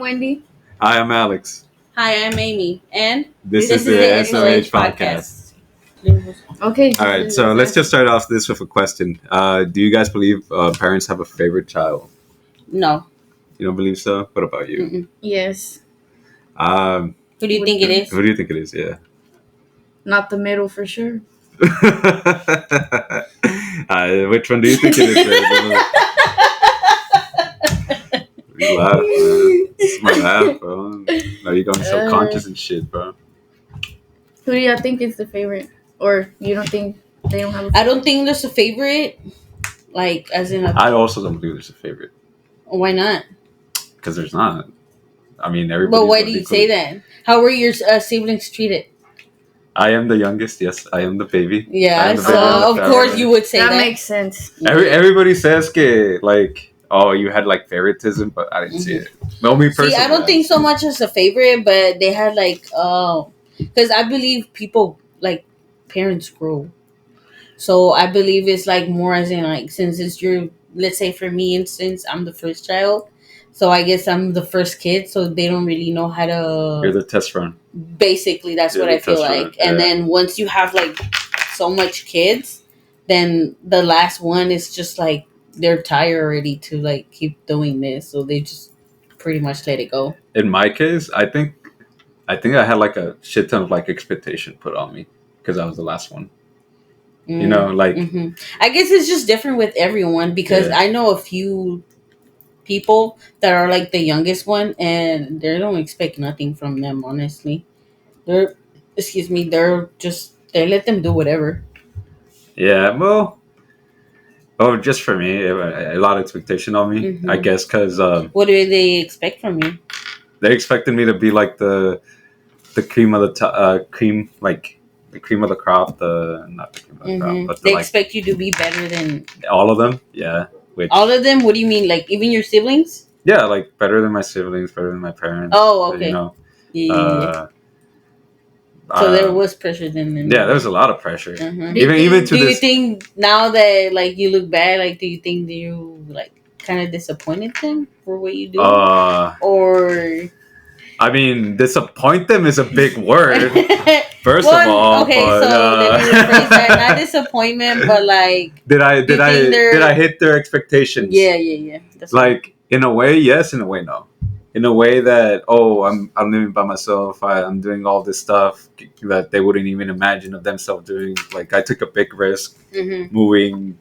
Wendy. Hi, I'm Alex. Hi, I'm Amy, and This this is is the the SOH SOH podcast. podcast. Okay. All right, so let's just start off this with a question. Do you guys believe parents have a favorite child? No. You don't believe so? What about you? Mm-mm. Yes. Um, Who do you think it is? who do you think it is? Yeah. Not the middle for sure. Which one do you think it is? You laugh, man. This is my laugh, bro. Now you're going self-conscious and shit, bro. Who do y'all think is the favorite? Or you don't think they don't have a favorite? I don't think there's a favorite. Like, as in, I also don't believe there's a favorite. why not? Because there's not. I mean, everybody. But why do you say that? How were your siblings treated? I am the youngest. Yes, I am the baby. I Yeah, am the baby so in the of course family. you would say that. That makes sense. Everybody says que like, oh, you had like favoritism, but I didn't see it. No, me personally. See, I don't think so much as a favorite, but they had like, because I believe people like parents grow. So I believe it's like more as in like since it's your, let's say for me instance, I'm the first child, so I guess I'm the first kid, so they don't really know how You're to. the test run. Basically, that's You're what the I feel test like. run, And yeah. then once you have like so much kids, then the last one is just like they're tired already to like keep doing this, so they just pretty much let it go. In my case, I think I had like a shit ton of like expectation put on me because I was the last one. You know, like I guess it's just different with everyone because Yeah. I know a few people that are like the youngest one and they don't expect nothing from them, honestly. They're, excuse me, they're just, they let them do whatever. yeah, well, oh, just for me, a lot of expectation on me. Mhm. I guess because What do they expect from you? they expected me to be like the cream of the cream, like the cream of the crop, the not the cream of the crop, but the, They like expect you to be better than all of them. Yeah, which all of them? What do you mean? Like even your siblings? yeah, like better than my siblings, better than my parents. Oh, okay. You know, Yeah. So there was pressure then. Yeah, there was a lot of pressure. Mhm. Even to Do you this. think now that like you look back, like do you think that you like kind of disappointed them for what you do, or? I mean, disappoint them is a big word. First Well, of all, okay, but, so let me rephrase that. Not disappointment, but like did I hit their expectations? yeah. That's Like in a way, yes. In a way, no. In a way that I'm living by myself. I'm doing all this stuff that they wouldn't even imagine of themselves doing. Like I took a big risk moving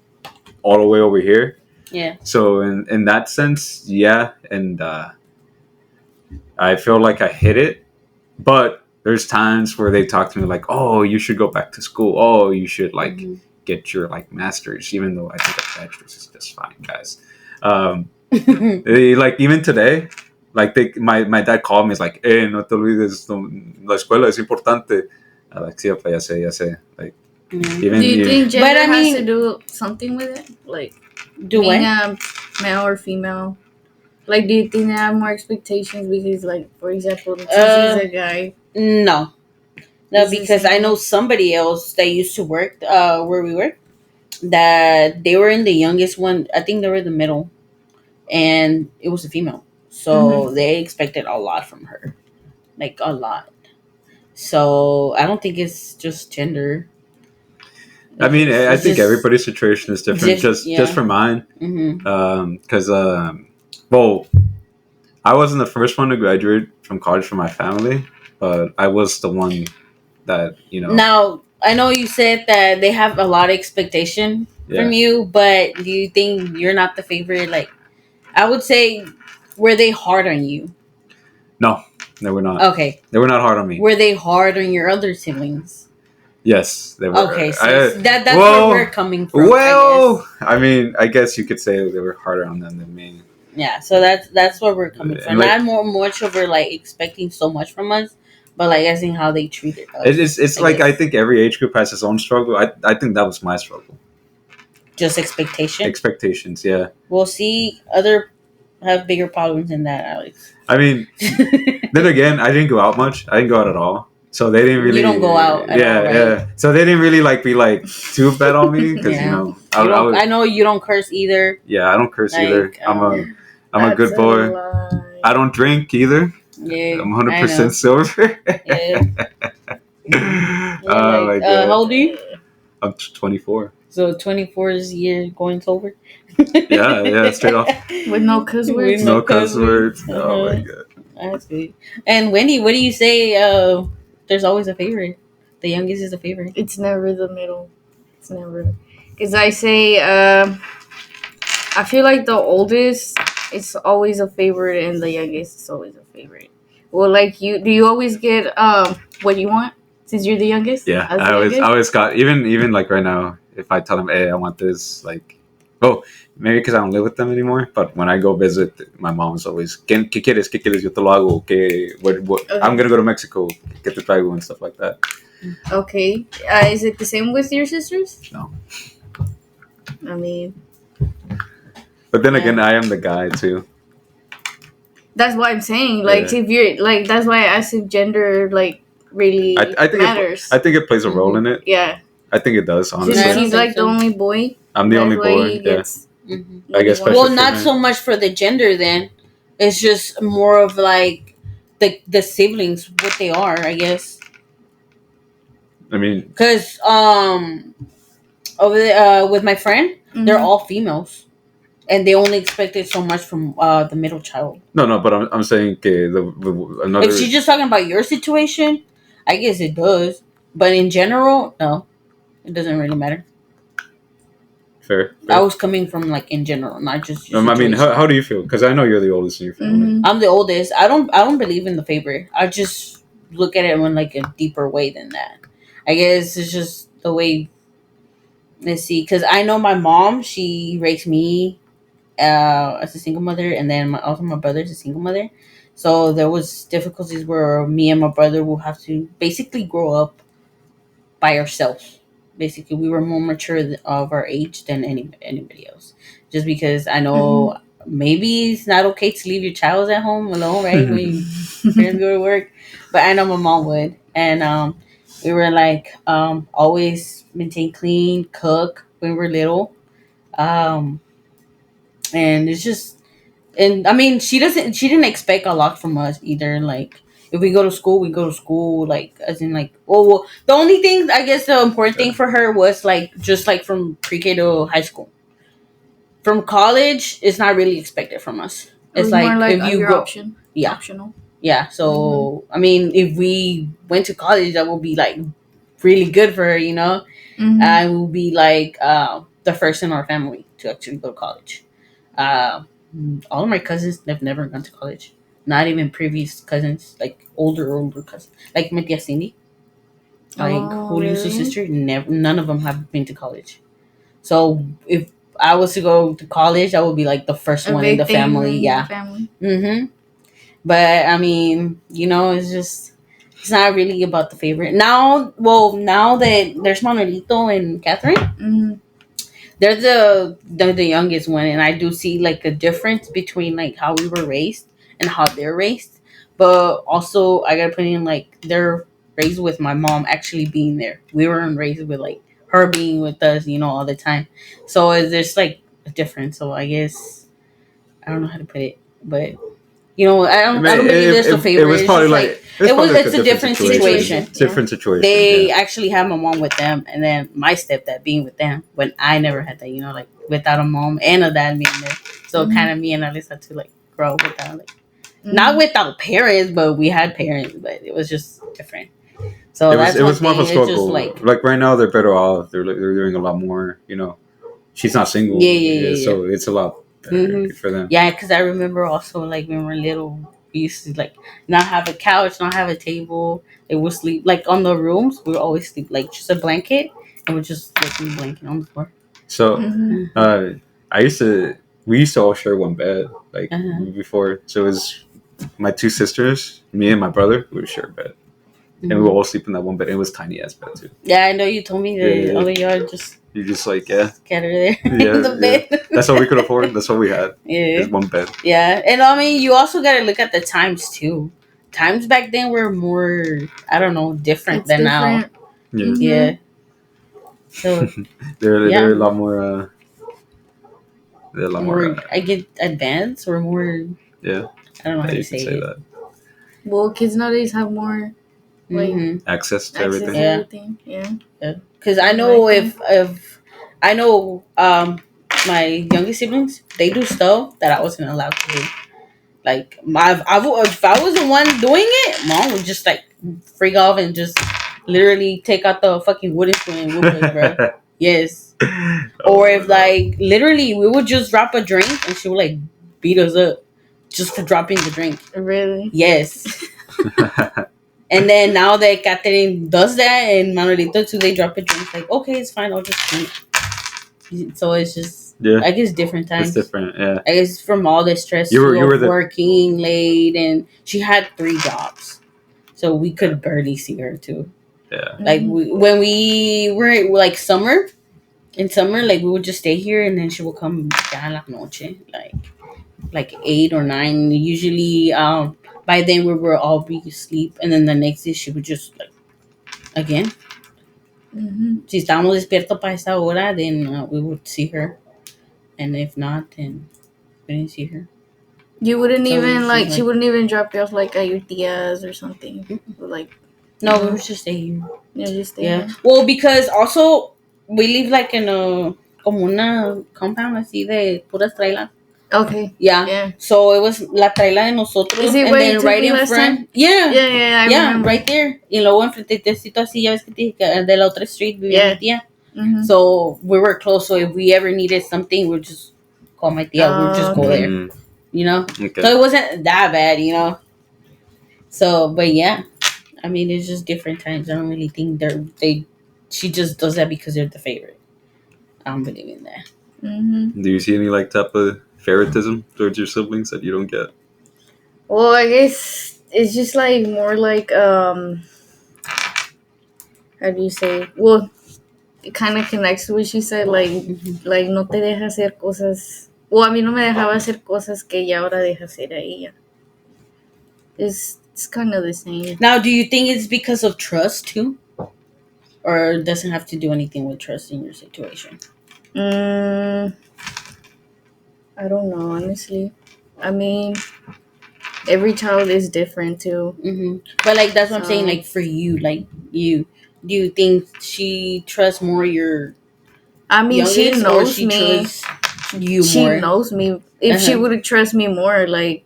all the way over here. Yeah. So in that sense, yeah, and I feel like I hit it, but there's times where they talk to me like, "Oh, you should go back to school. Oh, you should like get your like master's," even though I think a bachelor's is just fine, guys. Like even today, like my dad called me. He's like, no te olvides, la escuela es importante. I'm like, sí, papá, ya sé. Like, even do you think gender But I mean- has to do something with it? Like Do being what? a male or female? Like, do you think they have more expectations because, like, for example, since he's a guy? No, Is it because I same? know somebody else that used to work where we work that they were in the youngest one. I think they were the middle, and it was a female, so they expected a lot from her, like a lot. So I don't think it's just gender. I mean, I It's think just- everybody's situation is different. Just for mine, Mhm. because well, I wasn't the first one to graduate from college from my family, but I was the one that Now I know you said that they have a lot of expectation from you, but do you think you're not the favorite? Like, I would say, were they hard on you? No, they were not. Okay. They were not hard on me. Were they hard on your other siblings? Yes, they were. Okay, so that's where we're coming from. Well, I mean, I guess you could say they were harder on them than me. Yeah, so that's where we're coming from. Like, Not much over like expecting so much from us, but like as in how they treated us. It's like I think every age group has its own struggle. I think that was my struggle. Just expectation. Expectations, yeah. We'll see. Other have bigger problems than that, Alex. I mean, then again, I didn't go out much. I didn't go out at all. So they didn't really. You don't go out at all, right? Yeah. So they didn't really like be like too bad on me because I know you don't curse either. Yeah, I don't curse Like, either. I'm a good boy. I don't drink either. Yeah, I'm I know. 100% sober. Yeah. Yeah, Oh like, my how god. old are you? I'm 24. So 24 is year going sober. Yeah, straight off. With no cuss With words. no No cuss cuss words. words. Oh my Uh-huh. god. That's good. And Wendy, what do you say? There's always a favorite. The youngest is a favorite. It's never the middle. It's never. Because I say, I feel like the oldest is always a favorite and the youngest is always a favorite. Well, like you, do you always get what you want since you're the youngest? Yeah, As I the always, I youngest? always got even like right now. If I tell them, "Hey, I want this," like, oh, maybe because I don't live with them anymore. But when I go visit, my mom's always, ¿Qué quieres? ¿Qué quieres? Yo te lo hago. ¿Qué? What? I'm gonna go to Mexico. Get the traigo and stuff like that. Okay. Is it the same with your sisters? No, I mean, but then Yeah. again, I am the guy too. that's what I'm saying. Like, Yeah. if you're like, that's why I asked if gender like really I think matters. I think it plays a role in it. Yeah, I think it does. since Yeah, I Honestly, don't he's think like the so. only boy, I'm the that's only why boy. he Yeah, gets. Mhm. I what guess he wants. Well, special not treatment. so much for the gender. Then it's just more of like the siblings, what they are, I guess. I mean, Because over with my friend, they're Mhm. all females, and they only expected so much from the middle child. no, but I'm saying que another. If she's just talking about your situation, I guess it does. But in general, no, it doesn't really matter. Fair. I was coming from like in general, not just your I mean, situation. how do you feel? Because I know you're the oldest in your family. Mhm. I'm the oldest. I don't believe in the favor. I just look at it in like a deeper way than that. I guess it's just the way. Let's see, because I know my mom. She raised me as a single mother, and then also my brother's a single mother. So there was difficulties where me and my brother will have to basically grow up by ourselves. Basically, we were more mature of our age than anybody else. Just because I know maybe it's not okay to leave your child at home alone, right? When you parents go to work, but I know my mom would, and we were like always maintain clean, cook when we were little, um, and it's just and I mean she didn't expect a lot from us either. Like if we go to school, we go to school. Like as in like well the only thing I guess the important thing for her was like just like from pre-K to high school. From college, it's not really expected from us. It It's was more like like if you your go, option. yeah, Optional. yeah. So I mean, if we went to college, that would be like really good for her, you know. I will be like the first in our family to actually go to college. Uh, all of my cousins have never gone to college. Not even previous cousins, like older cousins, like my tia Cindy, like Oh, Julio's really? sister. Never, none of them have been to college. So if I was to go to college, I would be like the first A one in big the thing family. in the Yeah. family. Mm-hmm. But I mean, you know, it's not really about the favorite. Now, well, now that there's Manuelito and Catherine, Mm. they're the youngest one, and I do see like a difference between like how we were raised and how they're raised. But also, I gotta put in like they're raised with my mom actually being there. We weren't raised with like her being with us, you know, all the time. So there's like a difference. So I guess I don't know how to put it, but you know, I don't believe there's a It favor. was It's probably just like like it was. like It's a different situation. Yeah. Different situation. They Yeah. actually had my mom with them, and then my stepdad being with them when I never had that. You know, like without a mom and a dad being there. So Mhm. kind of me and Alice had to like grow up without like Mhm. not without parents, but we had parents, but it was just different. So that's It one was more thing. of a It's just struggle. like Like right now, they're better off. They're doing a lot more. You know, she's not single. Yeah. So it's a lot better for them. Yeah, because I remember also like when we were little, we used to like not have a couch, not have a table. They would sleep like on the rooms. We would always sleep like just a blanket, and we just like a blanket on the floor. So Mhm. I used to. We used to all share one bed like Uh-huh. before. So it was my two sisters, me and my brother. We would share a bed, and we would Mhm. all sleep in that one bed. It was tiny ass bed too. Yeah, I know you told me that Yeah. all of y'all just You just like yeah, scattered there yeah, in the yeah. bed. That's all we could afford. That's all we had. Yeah, Is one bed. yeah, and I mean you also got to look at the times too. Times back then were more, I don't know, different It's than now. different. Yeah. Mhm. Yeah, so They're a yeah, lot more. They're a lot more. more I get advanced or more. Yeah, I don't know how yeah, to you can say say it. that. Well, kids nowadays have more like Mm-hmm. Access to access to everything. Yeah. everything. Yeah. Because I know Like that. if I know my youngest siblings, they do stuff that I wasn't allowed to do. Like if I was the one doing it, mom would just like freak off and just literally take out the fucking wooden spoon and whoop us, bro. Yes. Or Oh, if like literally we would just drop a drink and she would like beat us up just for dropping the drink. Really? Yes. no. And then now that Catherine does that and Manuelito too, they drop a drink like, okay, it's fine, I'll just drink. So it's just Yeah, I guess different it's times. different. Yeah, I guess from all the stress you were of the working late and she had 3 jobs. So we could barely see her too. yeah. Like Mhm. when we were like in summer, like we would just stay here and then she would come ya la noche, like 8 or 9. Usually, by then we were all be asleep, and then the next day she would just like again. Mhm. Si estábamos despiertos para esa hora, then we would see her, and if not, then we didn't see her. You wouldn't So it even was just like she like wouldn't even drop you off like at your tias or something. Like no, we no, would just stay here. you just stay Yeah. here. Well, because also we live like in a como una compound así de puras trailas. Okay. Yeah. Yeah. So it was la traila de nosotros, Is it and where you then took right me in last front. time? Yeah. Yeah, yeah, I Yeah, remember. right there. Y luego enfrentecito así, ya ves que te dije que de la otra street vivía Yeah. mi tía. Mhm. So we were close. So if we ever needed something, we'd just call my tía. We'd just go there. Mm, You know. okay. So it wasn't that bad, you know. So, but yeah, I mean, it's just different times. I don't really think they. She just does that because they're the favorite. I don't believe in that. Mhm. Do you see any like type of favoritism towards your siblings that you don't get? Well, I guess it's just like more like how do you say? Well, it kind of connects to what she said. Mm-hmm. Like no te deja hacer cosas. Well, a mí no me dejaba hacer cosas que ella ahora deja hacer a ella. It's kind of the same. Now, do you think it's because of trust too, or it doesn't have to do anything with trust in your situation? Mm, I don't know, honestly. I mean, every child is different too. Mm-hmm. But like that's what I'm saying. So Like for you, like you, do you think she trusts more your I mean, she youngest, or knows she me. trusts you She more? knows me. If she Uh-huh. would trust me more, like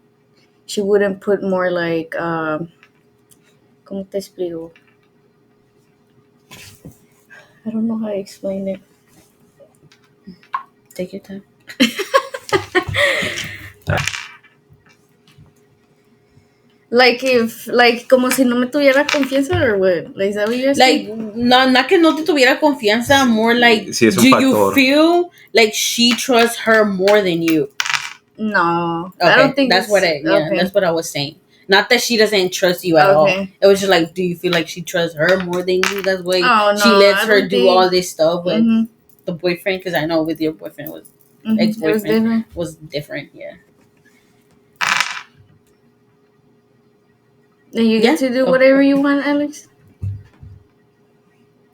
she wouldn't put more like ¿cómo te explico? I don't know how to explain it. Take your time. Like if like como si no me tuviera confianza or what? Like is that what you're Like asking? no, not que no te tuviera confianza. More like, Si es un do you factor. feel like she trusts her more than you? No. Okay, I don't think that's okay. that's what I was saying. Not that she doesn't trust you at all. Okay. It was just like, do you feel like she trusts her more than you? That's why Oh no, she lets I her don't do think. all this stuff with Mm-hmm, the boyfriend. Because I know with your boyfriend was mm-hmm. It was ex-boyfriend different. was different. Yeah. Then you Yeah. get to do Oh, whatever you want, Alex.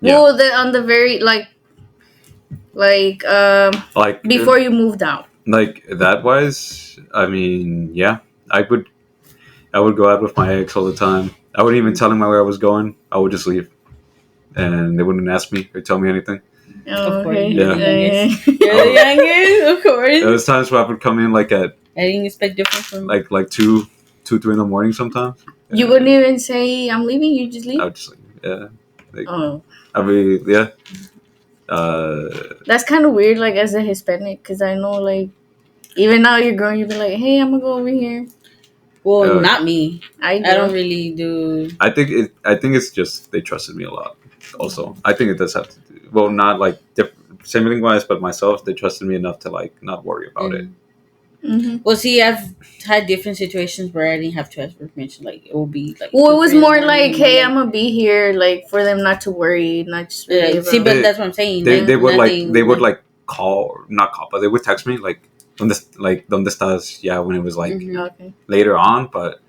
Yeah. Well, on the very like Like before you moved out. like that wise, I mean, yeah, I would go out with my ex all the time. I wouldn't even tell them where I was going. I would just leave, and they wouldn't ask me or tell me anything. of course, Okay. you're Yeah. the youngest. Yeah. You're the youngest, of course. There was times where I would come in like at I didn't expect different from. like 2, 3 in the morning sometimes. You wouldn't even say I'm leaving. You just I leave. would just like, yeah, like Oh, I mean, yeah. that's kind of weird. Like as a Hispanic, because I know like even now you're growing, you'd be like, hey, I'm gonna go over here. Well, Uh, not me. I do. I don't really do. I think it's just they trusted me a lot. Also, I think it does have to do. Well, not like sibling wise, but myself, they trusted me enough to like not worry about it. Mm-hmm. Well, see, I've had different situations where I didn't have to ask for permission. Like it will be like. Well, it 2, was 3 in the more morning, like, and hey, like, I'm gonna be here, like for them not to worry, not just worry see, about. but that's what I'm saying. They Like, they would nothing, like they would like call, not call, but they would text me like donde estás? Yeah, when it was like Mhm. Okay. later on, but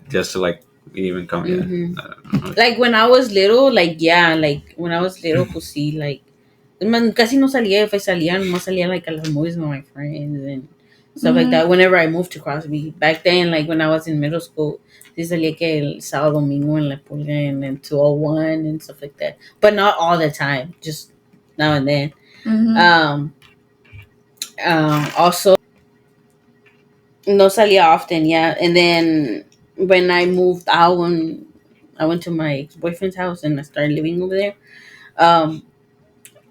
just to like even come Mhm. yeah. Like when I was little, like yeah, like when I was little, pues sí, like man, casi no salía. If I salía, no salía like a las movies with my friends and stuff like Mhm. that. Whenever I moved to Crosby, back then, like when I was in middle school, sí salía que el sábado domingo en la pulga and 201 and stuff like that, but not all the time, just now and then. Mhm. Um, Also, no salía often, yeah. And then when I moved out, when I went to my ex boyfriend's house and I started living over there, um,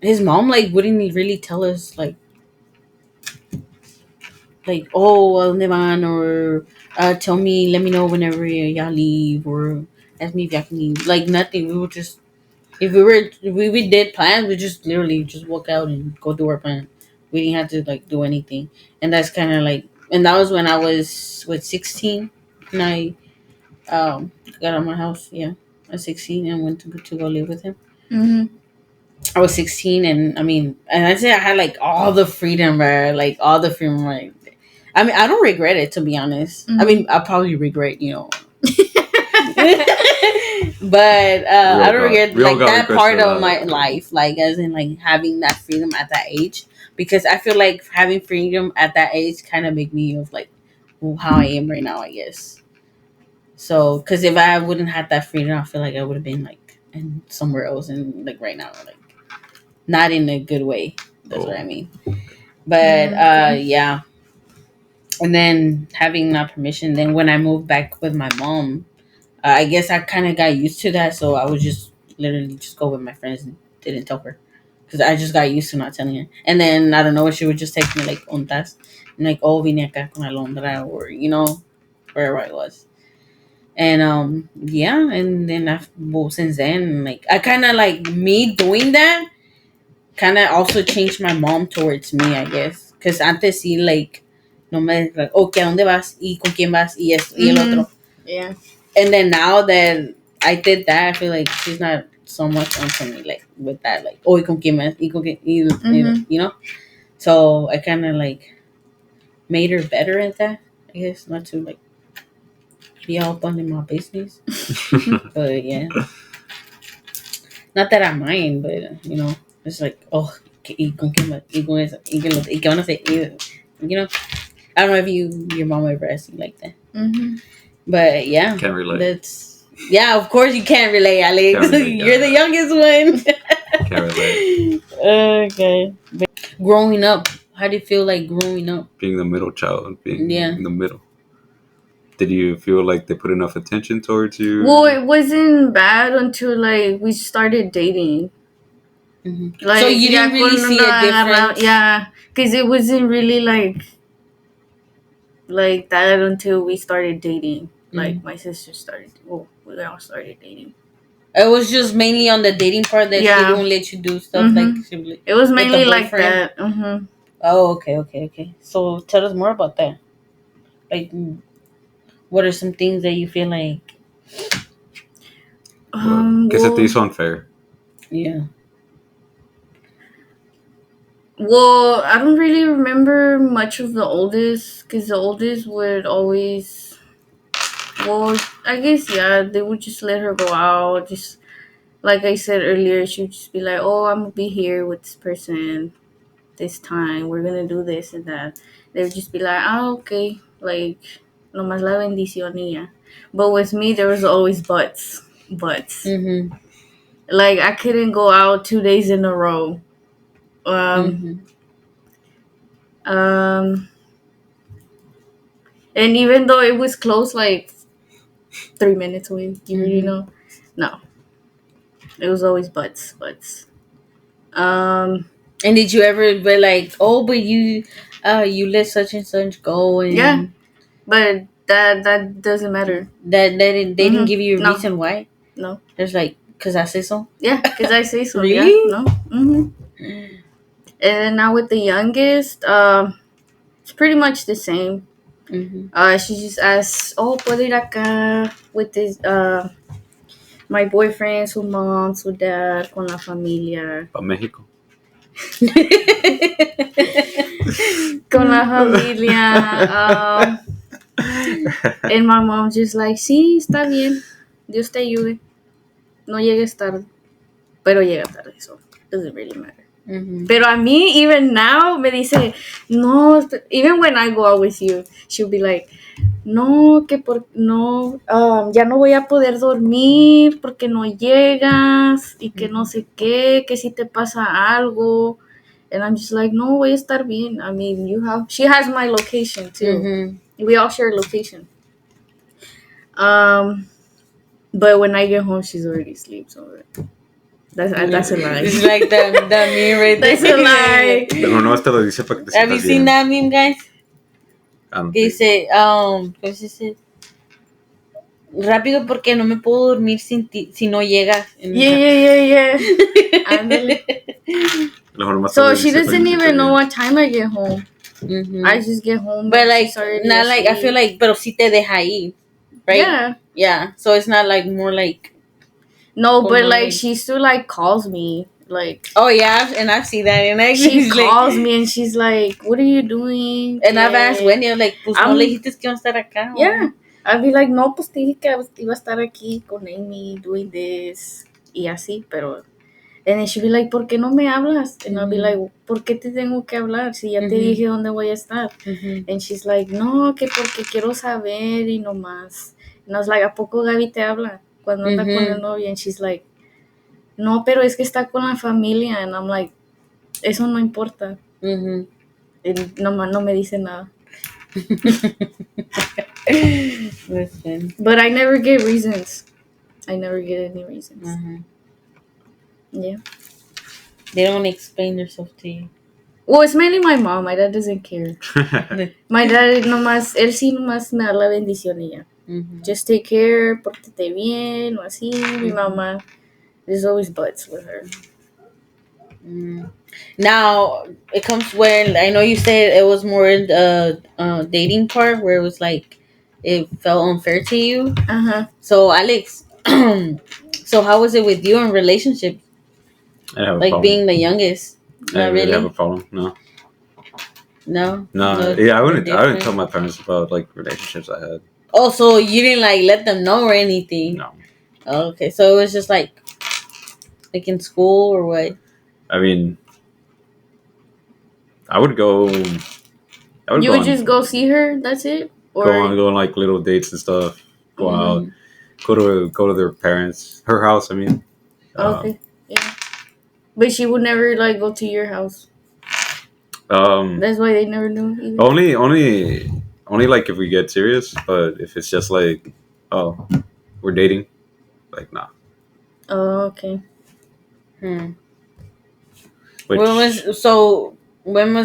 his mom like wouldn't really tell us like oh a dónde van or tell me let me know whenever y'all leave or ask me if y'all can leave, like nothing. We would just if we did plans, we just literally just walk out and go do our plan. We didn't have to like do anything, and that's kind of like, and that was when I was with 16 and I got out of my house, yeah, at 16 and went to go live with him. Mhm. I was 16, and I mean, and I say I had like all the freedom, right? Like all the freedom, right? I mean, I don't regret it, to be honest. I mean, Mhm. I probably regret, but I Real don't God, regret real like God that regrets part a of lot. my life, like as in like having that freedom at that age, because I feel like having freedom at that age kind of make me of like how I am right now, I guess. So, because if I wouldn't have that freedom, I feel like I would have been like in somewhere else and like right now, like not in a good way. That's what I Oh, mean. But Mm, okay. yeah, and then having that permission, then when I moved back with my mom, I guess I kind of got used to that, so I would just literally just go with my friends and didn't tell her because I just got used to not telling her. And then I don't know, she would just take me like ontas, and like oh vine acá con Alondra or wherever I was. And yeah, and then well, since then, like I kind of like me doing that kind of also changed my mom towards me, I guess, because antes sí like no me like okay, ¿a dónde vas y con quién vas y esto y el Mhm. otro. Yeah. And then now that I did that, I feel like she's not so much onto me like with that, like oh, ¿y con quién más? ¿Y con quién? Mhm. So I kind of like made her better at that, I guess, not to like be all up in my business. But yeah, not that I mind, but it's like oh, ¿y con quién más? ¿Y con eso? ¿Y qué van a hacer? I don't know if your mom ever asked you like that, Mhm. but yeah, can't relate. that's yeah. Of course, you can't relate, Can't Alex. relate, You're the God. youngest one. Can't relate. Okay. Growing up, how do you feel like growing up? Being the middle child, being Yeah. in the middle. Did you feel like they put enough attention towards Well, you? it wasn't bad until like we started dating. So Like you ya didn't really cuando see nos a agarramos, difference. yeah, because it wasn't really like that until we started dating. Mm-hmm. Like my sister started. Well, we all started dating. It was just mainly on the dating part that she Yeah. won't let you do stuff like Mhm. It was with the mainly like boyfriend. that. Mhm. Oh, okay, okay, okay. So tell us more about that. Like, what are some things that you feel like? ¿Qué se te Well, hizo unfair? Yeah. I don't really remember much of the oldest because the oldest would always. Well, I guess yeah, they would just let her go out. Just like I said earlier, she would just be like, "Oh, I'm gonna be here with this person this time. We're gonna do this and that." They would just be like, "Ah, okay." Like, nomás la bendición y ya. But with me, there was always buts. Mm-hmm. Like I couldn't go out 2 days in a row. Um, Mm-hmm. um, and even though it was close, like 3 minutes away, you already Mm-hmm. know. No, it was always buts. Um, And did you ever be like, oh, but you let such and such go, yeah, and but that doesn't matter. that they didn't give you a No, reason why? no. There's like, cause I say so. Yeah, because I say so. Yeah, Really? no. And now with the youngest, it's pretty much the same. Mm-hmm. She just asks, "Oh, puedo ir acá with this my boyfriend, su mom, su dad, con la familia, Para México. con la familia." And my mom's just like, "Sí, está bien. Dios te ayude. No llegues tarde, pero llega tarde, so doesn't really matter." Pero a mí, even now, me dice, no, even when I go out with you, she'll be like, no, no, ya no voy a poder dormir porque no llegas y que no sé qué, que si te pasa algo. And I'm just like, no, voy a estar bien. I mean, she has my location too. We all share location. But when I get home, she's already asleep. So that's a lie. It's like that meme right there. That's a lie. Pero no te lo dice para que te Have you sientas seen bien. that meme, guys? Um, Que dice, ¿cómo se dice? Rápido porque no me puedo dormir sin ti, si no llegas. Yeah. Ándale. Mejor So te lo she dice para que doesn't te even sientas know bien. what time I get home. I just get home. But like, she's already not like, I asleep. feel like, pero sí te deja ahí, right? Yeah. So it's not like more like. No, but like she still like calls me. Like, oh yeah, and I've seen that, and she calls me and she's like, "What are you doing?" And I've asked Wendy, I'm like, pues no le dijiste que iba a estar acá. Yeah, I'd be like, no, pues te dije que iba a estar aquí con Amy doing this y así, pero. And then she'd be like, ¿por qué no me hablas? And I'll be like, ¿por qué te tengo que hablar si ya te dije dónde voy a estar? And she's like, no, que porque quiero saber y no más. And I was like, ¿a poco Gaby te habla cuando anda con el novio? And she's like, no, pero es que está con la familia. And I'm like, eso no importa. And nomás no me dice nada. Listen. But I never get reasons. I never get any reasons. Yeah. They don't explain themselves to you. Well, it's mainly my mom. My dad doesn't care. My dad nomás, él sí nomás me da la bendición y ya. Just take care, pórtate bien o así. Mi mamá, there's always buts with her. Now, it comes when, I know you said it was more in the dating part where it was like, it felt unfair to you. So, Alex, so how was it with you in relationships? I have a like problem. being the youngest? I didn't really have a problem. No. Yeah, I wouldn't tell my parents about like relationships I had. Oh, so you didn't like let them know or anything? No. Oh, okay, so it was just like in school or what? I mean, I would go. You would just go see her. That's it. Or go on like little dates and stuff. Go out. Go to their parents. Her house. I mean. Okay. Yeah. But she would never like go to your house. That's why they never knew either. Only like if we get serious, but if it's just like, oh, we're dating, like nah. Oh, okay. When was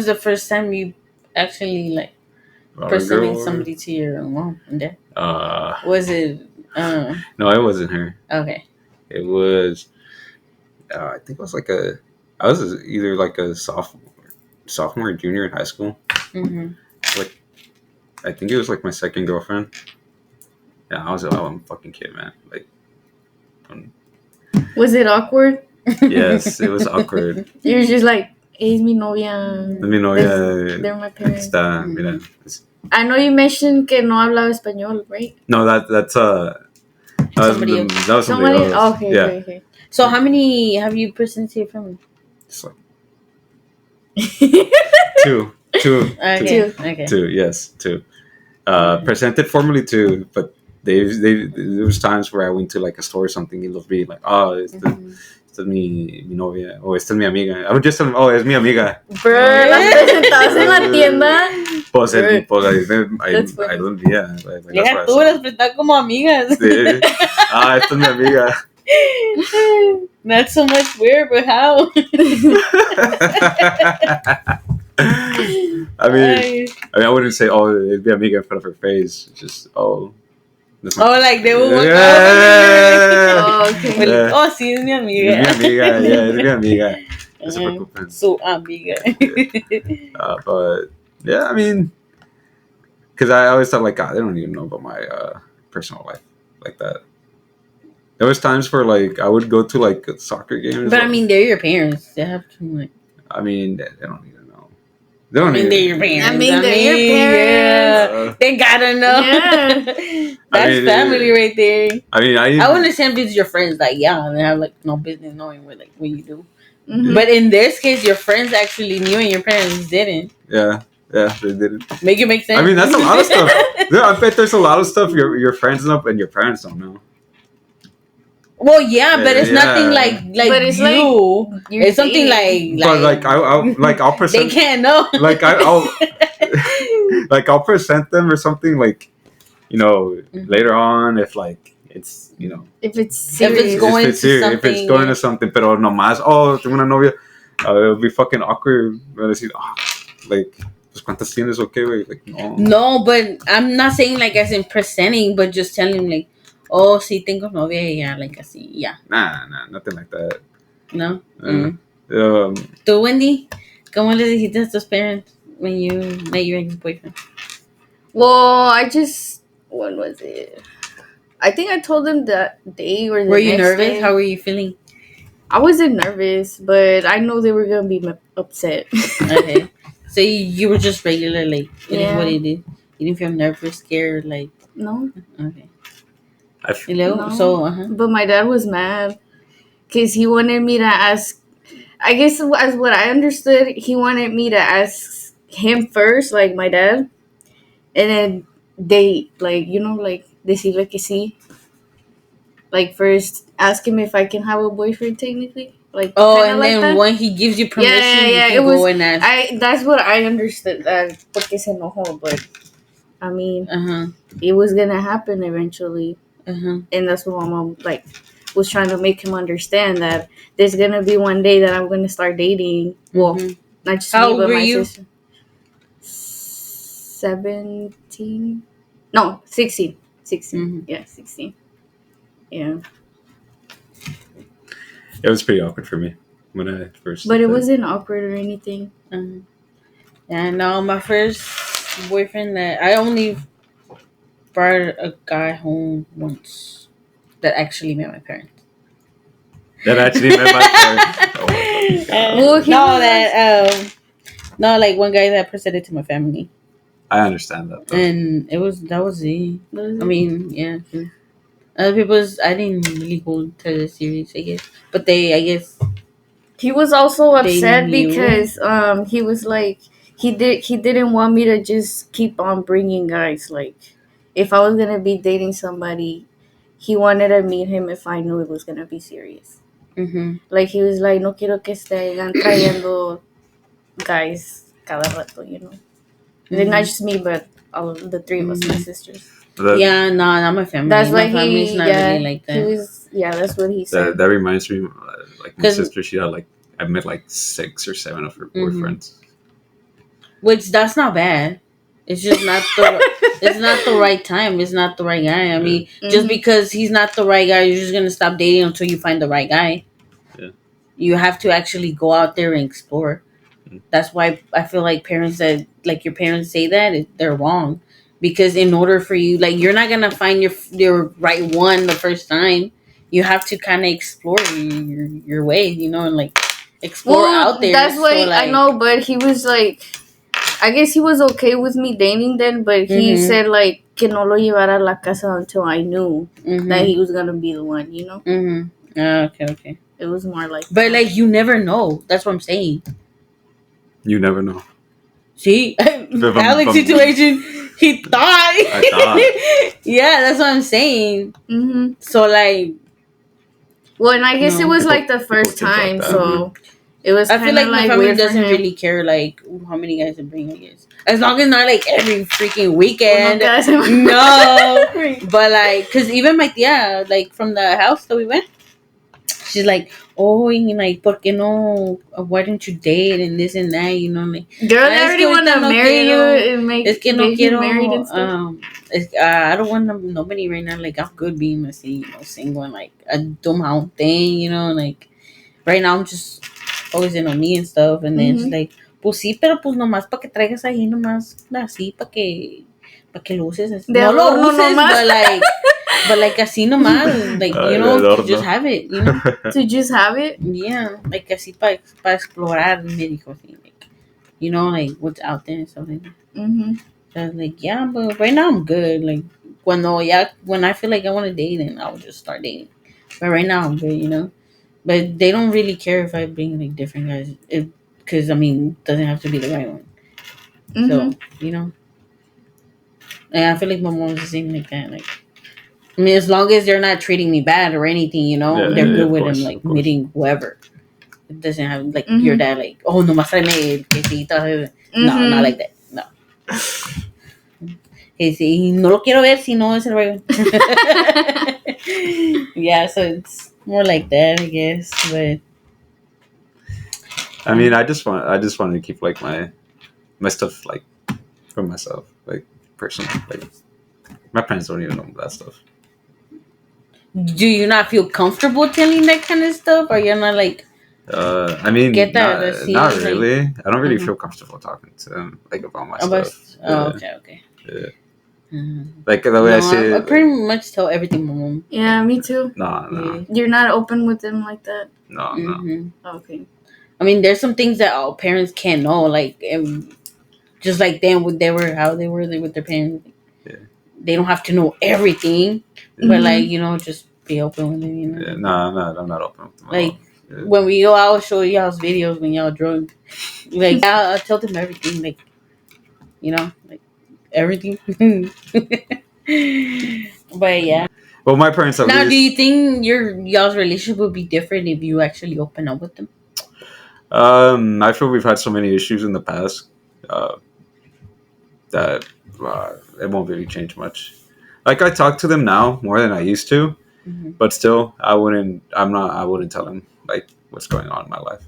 the first time you actually like presenting somebody to your mom and dad? Was it? No, it wasn't her. Okay. It was. I think it was like I was either like a sophomore or junior in high school. Like, I think it was like my second girlfriend. Yeah, I'm a fucking kid, man. Like, was it awkward? Yes, it was awkward. You were just like, es mi novia. They're my parents. Mira. I know you mentioned que no hablaba español, right? No, that's somebody else. That was somebody else. Oh, okay, yeah. Okay. So how many have you presented to your family? Just like two. Okay. Two. Yes, two. Presented formally two, but there was times where I went to like a store or something and they'll be like, oh, esta es mi novia o esta es mi amiga. I would just tell them, oh, es mi amiga. Bro, las presentadas en la tienda. Pues ahí don't, yeah. Deja tú, las presentas como amigas. Sí. Esta es mi amiga. Not so much weird, but how? I mean, I wouldn't say, oh, it'd be amiga in front of her face. It's just, oh. Like they will walk up. Okay. Oh, sí, es mi amiga. Es mi amiga, yeah, es mi amiga. No se preocupen. Su amiga. But, yeah, I mean, because I always thought, like, God, they don't even know about my personal life like that. There was times where, like, I would go to, like, soccer games. But, I mean, they're your parents. They have to, like... I mean, they don't even know. They're your parents. I mean, they're your parents. Yeah. They gotta know. Yeah. That's family right there. I mean, I wouldn't understand if it's your friends. Like, yeah, they have, like, no business knowing what you do. Mhm. But in this case, your friends actually knew and your parents didn't. Yeah, they didn't. Make it make sense. I mean, that's a lot of stuff. Yeah, I bet there's a lot of stuff your friends know and your parents don't know. Well, yeah, but it's nothing Yeah. like But it's you. like you're It's something dating. like But like I'll they present can't know. like I'll like I'll present them or something like later on if like it's If it's If it's serious. going if it's to here if it's something, going yeah. to something pero nomás tengo una novia it'll be fucking awkward. Van a decir, like pues cuántas tienes okay güey like no. No, but I'm not saying like as in presenting, but just telling him like, oh, sí tengo novia, yeah, like así, yeah. Nah, nothing like that. No. Um, ¿Tú, Wendy? ¿Cómo les dijiste a tus parents when you met your ex-boyfriend? Well, what was it? I think I told them that day or the Were you next nervous? day. How were you feeling? I wasn't nervous, but I know they were gonna be upset. Okay. So you were just regular, like, it is what Yeah. it is. You didn't feel nervous, scared, like, No, okay. I Hello? no. So, But my dad was mad because he wanted me to ask. I guess as what I understood, he wanted me to ask him first, like my dad, and then they like decirle que sí. Like first, ask him if I can have a boyfriend technically, like oh, kind of and like then that. when he gives you permission, Yeah, you it can was. go and ask. That's what I understood. That porque se enojó, but I mean, Uh-huh. it was gonna happen eventually, Uh-huh. and that's what my mom was trying to make him understand that there's gonna be one day that I'm gonna start dating. Well, Mhm. not just How me, old but were my you? sister. 17? No, 16. 16. Mhm. Yeah, 16. Yeah, it was pretty awkward for me when I first but did it that. wasn't awkward or anything. Uh-huh. Yeah, no, my first boyfriend that I only brought a guy home once that actually met my parents. That actually met my parents. Oh my God. Well, he no, was- no, like one guy that presented to my family, I understand that though. and that was it. I mean, yeah. Other people's, I didn't really hold to the series, I guess, but I guess, he was also They upset knew. because he was like he didn't want me to just keep on bringing guys. Like if I was gonna be dating somebody, he wanted to meet him if I knew it was gonna be serious. mm-hmm. Like he was like, no quiero que estén trayendo guys cada rato, you know. Not just me, but all of the three of us, my sisters. Yeah, no, not my family. That's why my family's he, not really like that. he was, that's what he said. That reminds me, like my 'Cause- sister, she had like I met like 6 or 7 of her Mhm. boyfriends. Which that's not bad. It's just not it's not the right time. It's not the right guy. I mean, just Mhm. because he's not the right guy, you're just gonna stop dating until you find the right guy. Yeah. You have to actually go out there and explore. Mhm. That's why I feel like parents that like your parents say that they're wrong, because in order for you, like you're not gonna find your right one the first time. You have to kind of explore your way, and like explore out there. That's why So, like, I know, but he was like, I guess he was okay with me dating then, but he Mhm. said like que no lo llevara a la casa until I knew Mhm. that he was gonna be the one, you know. Mhm. Okay. It was more like, But like you never know. That's what I'm saying. You never know. See, Alex from- situation. He thought. I thought. Yeah, that's what I'm saying. mm-hmm. So like, Well, and I guess No. it was People- like the first people think time, like that. so it was. I feel kinda, like my family weird for doesn't him. really care like how many guys to bring. I guess as long as not like every freaking weekend. Uno cada semana. No, but like, cause even my tia, like from the house that we went, she's like, oh, y like, ¿por qué no? Why don't you date and this and that? Like, Girl, they es already que want ahorita to no marry you quiero. and make Es que no get you quiero. married and stuff. I don't want nobody right now. Like, I'm good being messy, single, and like do my own thing. Like right now I'm just focusing on me and stuff, and then Mhm. she's like, pues sí, pero pues nomás para que traigas ahí nomás así para que lo uses. De No lo adorno uses, nomás. but like así nomás, like Ay, de to adorno. just have it, To just have it. Yeah, like así para explorar, me dijo así, like like what's out there and stuff like that. Mm-hmm. So I was like, yeah, but right now I'm good. Like when I feel like I want to date, then I'll just start dating. But right now I'm good. But they don't really care if I bring like different guys, because I mean, it doesn't have to be the right one. Mm-hmm. So and I feel like my mom's the same like that. Like, I mean, as long as they're not treating me bad or anything, Yeah, they're yeah, good of with them course, like of course. meeting whoever. It doesn't have like your Mm-hmm. dad like, oh no, más tráeme el quesito. No, not Mm-hmm. like that. No. Que si no lo quiero ver si no es el rollo. Yeah, so it's more like that, I guess. But I mean, I just wanted to keep like my stuff like for myself, like personal. Like my parents don't even know that stuff. do you not feel comfortable telling that kind of stuff, or you're not like I mean, get that? not Like, really. I don't really Mhm. feel comfortable talking to them like about my about? stuff. Oh, Yeah, okay. yeah. Mhm. Like the way No, I see I it. pretty much tell everything my mom. Yeah, me too. No, Yeah. You're not open with them like that. no. Hmm. Okay. I mean, there's some things that our parents can't know, like just like them with how they were with their parents. Yeah. They don't have to know everything, but Mhm. like just be open with them. Yeah, no, I'm not open with them at Like all. Yeah. when we go out, show y'all's videos when y'all drunk. Like I'll tell them everything, like everything. But yeah. Well, my parents at Now, do you least. think y'all's relationship would be different if you actually open up with them? I feel we've had so many issues in the past uh, that it won't really change much. Like I talk to them now more than I used to, Hmm. but still, I wouldn't. I'm not. I wouldn't tell them like what's going on in my life.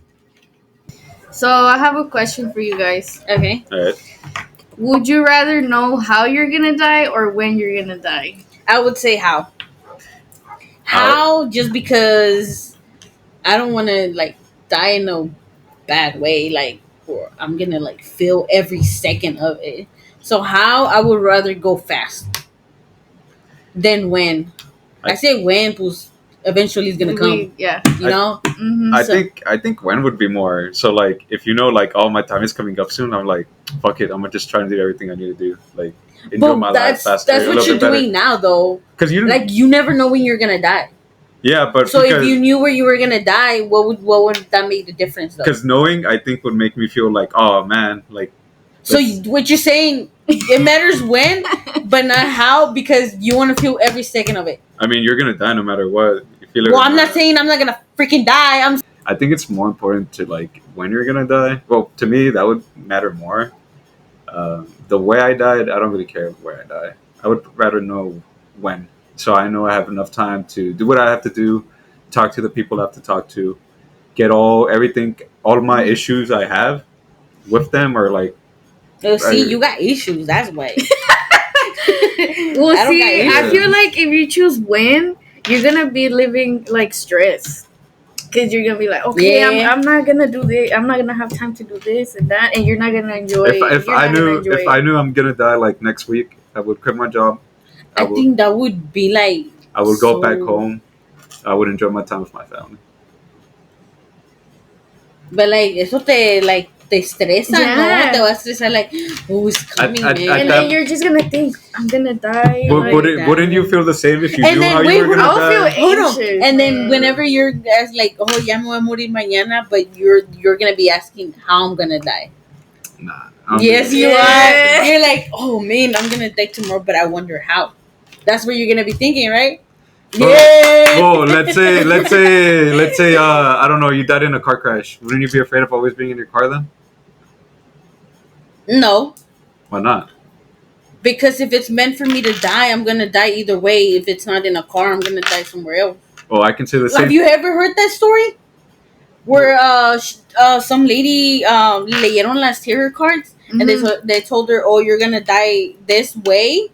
So I have a question for you guys. Okay. All right. Would you rather know how you're gonna die or when you're gonna die? I would say how. How? How, just because I don't want to like die in a bad way, like, or I'm gonna like feel every second of it. So how, I would rather go fast than when. I I, say when, pues eventually it's gonna come. Yeah. You I- know. Mm-hmm. I So- think when would be more. So like if you know like oh my time is coming up soon, I'm like fuck it. I'm gonna just try and do everything I need to do. Like enjoy my But life faster, that's a what little you're bit better. doing now, though. Because you Like you never know when you're gonna die. yeah, but So if because you knew where you were gonna die, what would that make the difference, though? because knowing I think would make me feel like oh man like So that's- what you're saying, it matters when, but not how, because you want to feel every second of it. I mean you're gonna die no matter what. You feel it Well, or I'm not saying I'm not gonna freaking die. I think it's more important to like when you're gonna die. Well, to me that would matter more. The way I died, I don't really care where I die. I would rather know when, so I know I have enough time to do what I have to do, talk to the people I have to talk to, get all my issues I have with them, or like Oh, see, you got issues. That's why. Well, I don't got see, issues. I feel like if you choose when, you're gonna be living like stress. Because you're gonna be like, okay, Yeah. I'm not gonna do this. I'm not gonna have time to do this and that, and you're not gonna enjoy. if you're I not gonna knew enjoy if I knew I'm gonna die like next week, I would quit my job. I will think that would be like. I would go so- back home. I would enjoy my time with my family. But like, eso te estresa, Yeah. ¿no? Te va a estresar, like, oh, it's coming, At man. and then you're just gonna think, I'm gonna die. Would, like, wouldn't you feel the same if you And knew then how you wait, were gonna I'll die? feel Hold on. anxious, And then man. whenever you're guys like, oh, ya me voy a morir mañana, but you're gonna be asking how I'm gonna die. Nah. I don't Yes, think- you Yeah. are. You're like, oh man, I'm gonna die tomorrow, but I wonder how. That's what you're gonna be thinking, right? Well, Yeah. Well, let's say, I don't know, you died in a car crash. Wouldn't you be afraid of always being in your car then? No, Why not? because if it's meant for me to die, I'm gonna die either way. If it's not in a car, I'm gonna die somewhere else. Well, I can say the same. Have you ever heard that story? Where some lady leyeron las tarot cards, and Mhm. they told her, oh, you're gonna die this way,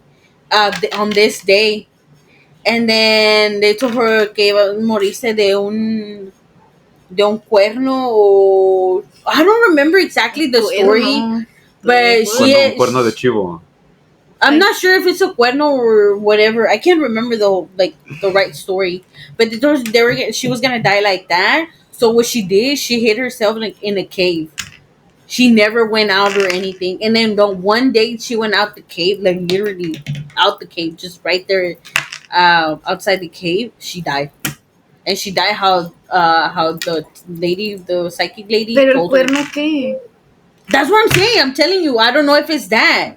on this day, and then they told her que iba a morirse de un cuerno, or I don't remember exactly the I don't story, know. but What? she Un cuerno de chivo. I'm not sure if it's a cuerno or whatever. I can't remember the right story. But she was gonna die like that. So what she did, she hid herself like in a cave. She never went out or anything. And then the one day she went out the cave, like literally out the cave, just right there, outside the cave. She died. and she died how the lady, the psychic lady, Pero el told her. cuerno qué? That's what I'm saying. I'm telling you. I don't know if it's that.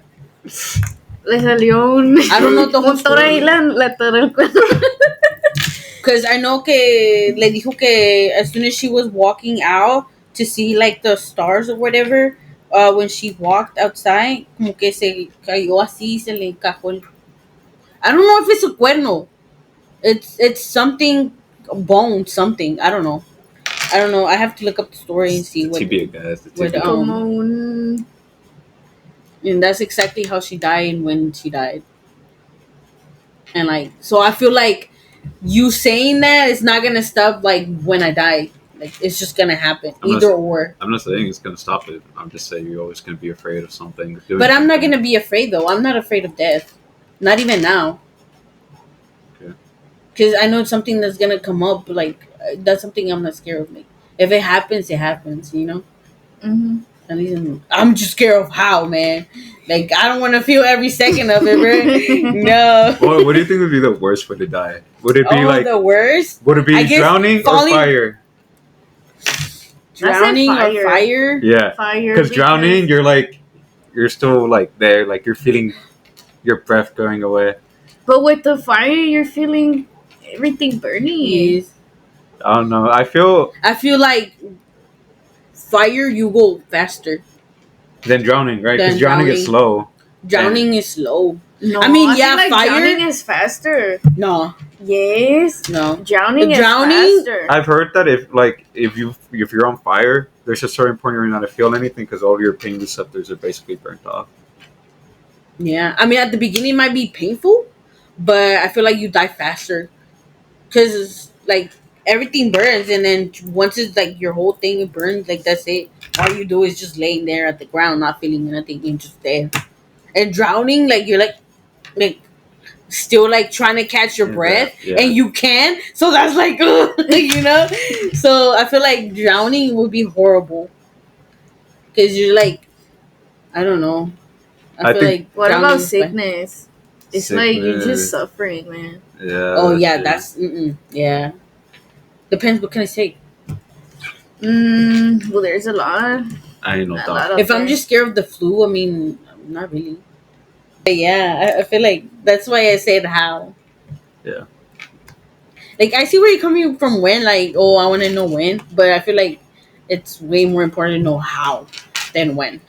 Le salió un, I don't know the whole un toro ahí, story. le atoró el cuerno. Because I know que le dijo que as soon as she was walking out to see like the stars or whatever, when she walked outside, como que se cayó así, se le encajó el. I don't know if it's a cuerno. It's something, a bone, something. I don't know. I don't know. I have to look up the story and It's see the what. tibia, guys. The What tibia. Como un... And that's exactly how she died and when she died. And like, so I feel like you saying that is not gonna stop like when I die. Like it's just gonna happen, either or. I'm not saying it's gonna stop it. I'm just saying you're always gonna be afraid of something. But I'm not gonna be afraid though. I'm not afraid of death. Not even now. Okay. Because I know it's something that's gonna come up. Like that's something I'm not scared of. Like if it happens, it happens. You know. Mm-hmm. At least I'm just scared of how, man. Like I don't want to feel every second of it, bro. No. What do you think would be the worst way to die? Would it be like the worst? would it I be guess drowning falling- or fire? Drowning or fire. fire? Yeah, Fire. because drowning, you're still like there, like you're feeling your breath going away. But with the fire, you're feeling everything burning. Yes. I don't know. I feel like fire, you go faster. then drowning, right? Because Than drowning is slow. Drowning is slow. No, I mean, yeah, feel like fire- drowning is faster. No, Yes. no. Drowning Drowning? is faster. I've heard that if you're on fire, there's a certain point where you're not gonna feel anything because all your pain receptors are basically burnt off. Yeah, I mean, at the beginning it might be painful, but I feel like you die faster because like everything burns, and then once it's like your whole thing burns, like that's it. All you do is just laying there at the ground, not feeling anything, and just there. And drowning, like you're like still like trying to catch your breath, Yeah. and you can. So that's like, you know. So I feel like drowning would be horrible because you're like, I don't know. I feel think- like What drowning about is bad. sickness? It's like you're just suffering, man. Yeah. Oh yeah, true. that's yeah. Depends what can I say. Well, there's a lot. I ain't no A lot doctor. of If I'm them. just scared of the flu, I mean, not really. But yeah, I feel like that's why I said how. Yeah. Like I see where you're coming from when, like, oh, I want to know when, but I feel like it's way more important to know how than when.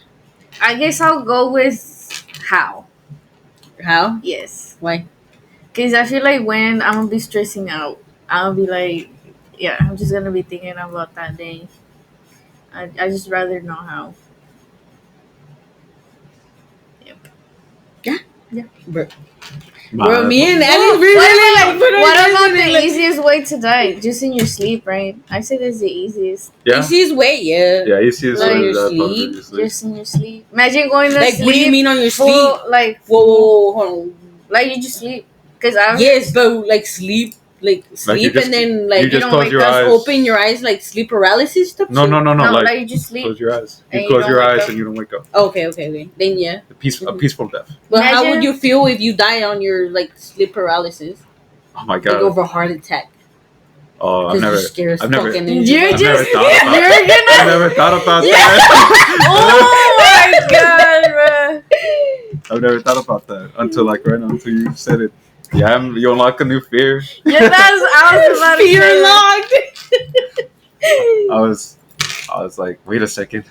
I guess I'll go with how. How? Yes. Why? Because I feel like when I'm gonna be stressing out, I'll be like, yeah, I'm just gonna be thinking about that day. I just rather know how. Bro, My- me and Well, Ellie really what about the easiest way to die? Just in your sleep, right? I say that's the easiest. Yeah. Easiest way, yeah. Yeah, you see this Like one your is that sleep, obviously. Just in your sleep. Imagine going to Like, sleep. what do you mean on your sleep? Full, like, Whoa, hold on. like you just sleep. Cause I Yes, but like sleep, sleep, just- and then you like just don't close wake your up, eyes. open your eyes, like sleep paralysis stuff. No, no, like, like you just sleep. close your eyes. And You you close don't your wake eyes up. and you don't wake up. Okay. Then yeah. A peaceful death. But how Imagine- would you feel if you die on your like sleep paralysis, Oh my like god. over heart attack? Oh, Because you're scared as I've never- fucking. You're I've just never thought about you're I've gonna. never thought about Yeah. that. Oh my god, bro. I've never thought about that until like right now, until you said it. Yeah, you unlock a new fear. Yeah, I was about to say Fear that. locked. I was like, wait a second,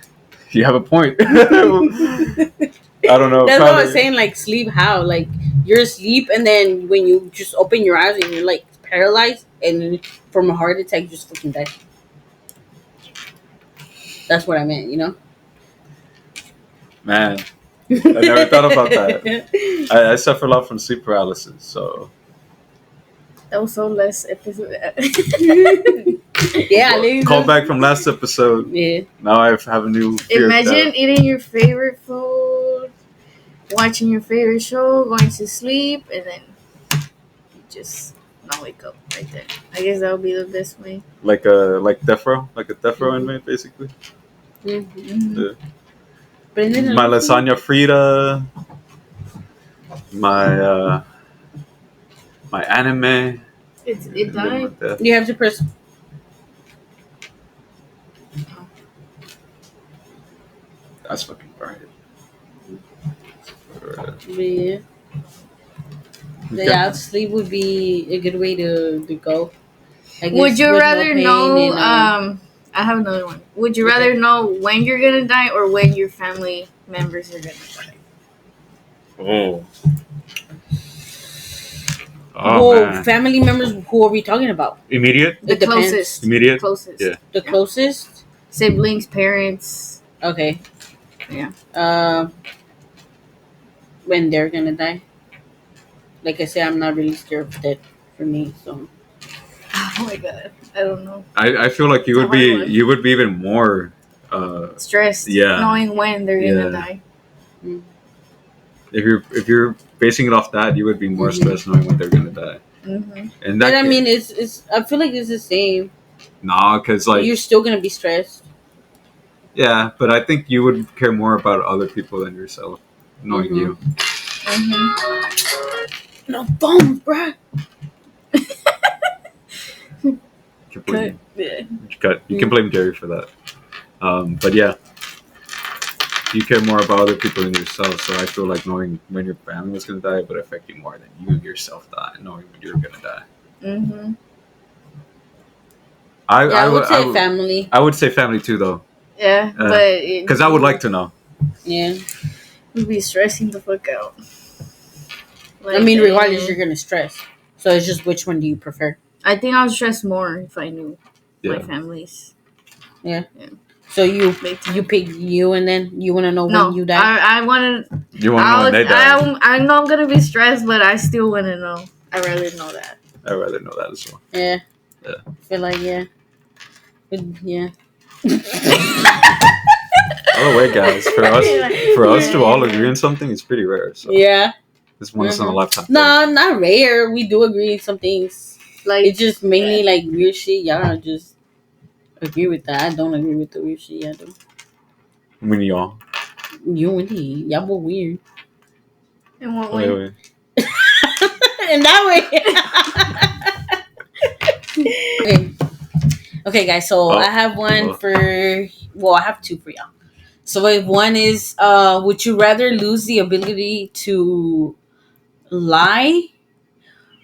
you have a point. I don't know. That's what I probably- was saying. Like sleep, how like you're asleep, and then when you just open your eyes and you're like paralyzed, and from a heart attack, you just fucking die. That's what I meant, you know. Man, I never thought about that. I suffer a lot from sleep paralysis, so That was so less episode. Yeah, ladies. call back from last episode. Yeah. Now I have a new fear. Imagine eating your favorite food, watching your favorite show, going to sleep, and then you just not wake up right there. I guess that would be the best way. like death row, like a death row inmate, basically. Mm-hmm. Yeah. But then My lasagna Frida, my anime. It and then died. with death. You have to press. That's fucking right. Yeah. Okay. Yeah, sleep would be a good way to go. I Would guess you with no rather pain know? and I have another one. Would you okay. rather know when you're gonna die or when your family members are gonna die? Oh. Oh Well, man. family members. Who are we talking about? Immediate. The It depends. closest. Immediate. Closest. Yeah. The closest. Siblings, parents. Okay. Yeah. When they're gonna die. Like I said, I'm not really scared of death for me. So Oh my god. I don't know. I feel like It's a hard one. you would be even more. Stressed. Yeah. Knowing when they're Yeah. gonna die. mm, If you're basing it off that, you would be more Mhm. stressed knowing when they're gonna die. Mm-hmm. And but that I mean, it's. I feel like it's the same. nah, because like You're still gonna be stressed. yeah, but I think you would care more about other people than yourself, knowing Mhm. you. Mm-hmm. No bombs, bruh. You can Cut. blame, Yeah. you can blame Gary for that. But yeah, you care more about other people than yourself. So I feel like knowing when your family was gonna die would affect you more than you yourself die, knowing when you're gonna die. Mm-hmm. I would say family. I would say family too, though, Yeah, but because I would like to know. Yeah. you'd be stressing the fuck out. I mean, regardless, damn. you're gonna stress. So it's just which one do you prefer? I think I'll stress more if I knew my Yeah, family's. So you Big time. you pick you, and then you want to know No, when you die. I want to. you want to know when they die. I know I'm gonna be stressed, but I still want to know. I rather know that. I'd rather know that as well. Yeah. Yeah. I feel like yeah. Oh wait, guys, for us to all agree on something, it's pretty rare. So Yeah. it's once in a lifetime. No, not rare. We do agree on some things. Like It's just mainly like weird shit. Y'all just agree with that. I don't agree with the weird shit. Y'all do. When y'all. You and he, y'all both weird. in what Wait, way? wait. In that way. Okay. Okay, guys. So Oh. I have one Oh. for. Well, I have two for y'all. So if one is, would you rather lose the ability to lie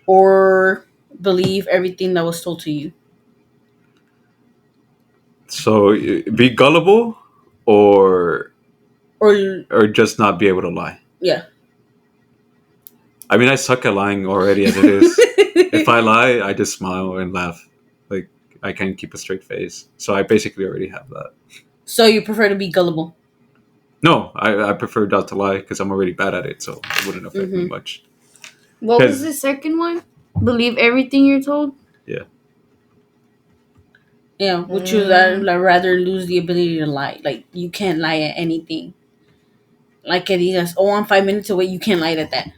or believe everything that was told to you? So be gullible, or Or just not be able to lie. yeah. I mean, I suck at lying already as it is. If I lie, I just smile and laugh. Like I can't keep a straight face. So I basically already have that. So you prefer to be gullible? No, I prefer not to lie because I'm already bad at it, so it wouldn't affect me Mhm. much. What was 'Cause- the second one? Believe everything you're told. Yeah. Would you rather lose the ability to lie? Like you can't lie at anything. Like que digas, oh, I'm 5 minutes away. You can't lie at that.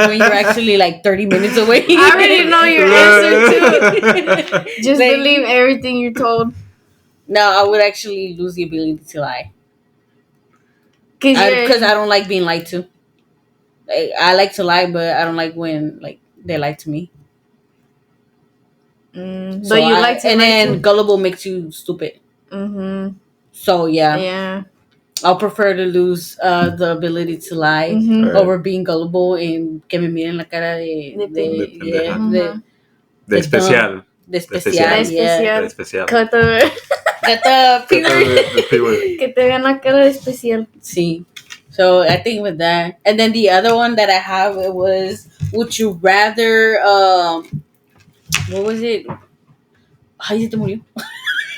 When you're actually like 30 minutes away. I already know your answer too. Just Like- believe everything you're told. No, I would actually lose the ability to lie Cause because I don't like being lied to. I like to lie, but I don't like when like they lie to me. but So you like to. and lie then too. gullible makes you stupid. Mm-hmm. So yeah, Yeah. I'll prefer to lose the ability to lie Mm-hmm. Alright. over being gullible and que me miren la cara De yeah, pendeja. De especial. de especial. especial, yeah. De especial. Que te, Got the Que finger. the P-word. que te vean la cara de especial. See, so I think with that, and then the other one that I have it was, would you rather what was it? Ay, se te murió.